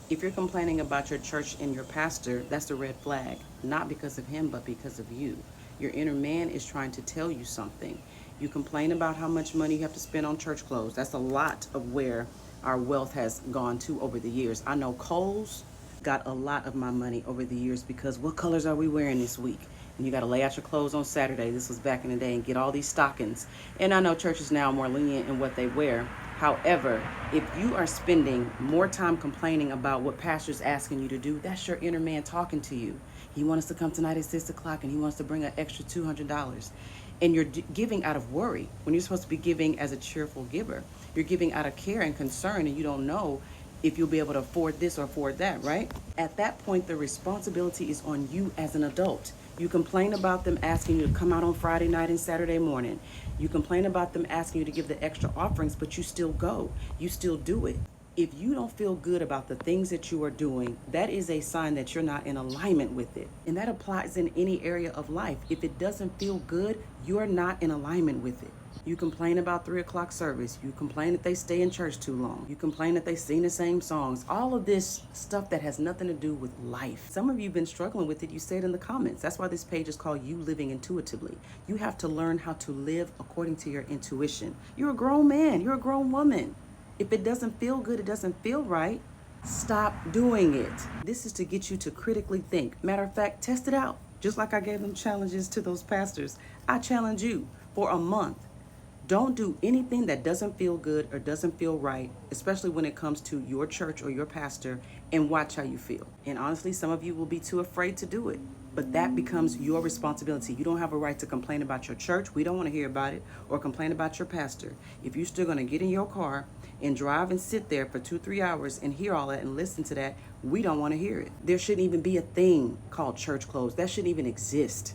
If you're complaining about your church and your pastor, that's a red flag. Not because of him, but because of you. Your inner man is trying to tell you something. You complain about how much money you have to spend on church clothes. That's a lot of where our wealth has gone to over the years. I know Kohl's got a lot of my money over the years because what colors are we wearing this week? And you got to lay out your clothes on Saturday. This was back in the day, and get all these stockings. And I know churches now are more lenient in what they wear. However, if you are spending more time complaining about what pastor's asking you to do, that's your inner man talking to you. He wants us to come tonight at 6 o'clock, and he wants to bring an extra $200. And you're giving out of worry when you're supposed to be giving as a cheerful giver. You're giving out of care and concern, and you don't know if you'll be able to afford this or afford that, right? At that point, the responsibility is on you as an adult. You complain about them asking you to come out on Friday night and Saturday morning. You complain about them asking you to give the extra offerings, but you still go. You still do it. If you don't feel good about the things that you are doing, that is a sign that you're not in alignment with it. And that applies in any area of life. If it doesn't feel good, you're not in alignment with it. You complain about 3 o'clock service. You complain that they stay in church too long. You complain that they sing the same songs. All of this stuff that has nothing to do with life. Some of you have been struggling with it. You say it in the comments. That's why this page is called You Living Intuitively. You have to learn how to live according to your intuition. You're a grown man. You're a grown woman. If it doesn't feel good, it doesn't feel right, stop doing it. This is to get you to critically think. Matter of fact, test it out. Just like I gave them challenges to those pastors, I challenge you for a month. Don't do anything that doesn't feel good or doesn't feel right, especially when it comes to your church or your pastor, and watch how you feel. And honestly, some of you will be too afraid to do it, but that becomes your responsibility. You don't have a right to complain about your church. We don't want to hear about it, or complain about your pastor. If you're still going to get in your car and drive and sit there for 2-3 hours and hear all that and listen to that, we don't want to hear it. There shouldn't even be a thing called church clothes. That shouldn't even exist.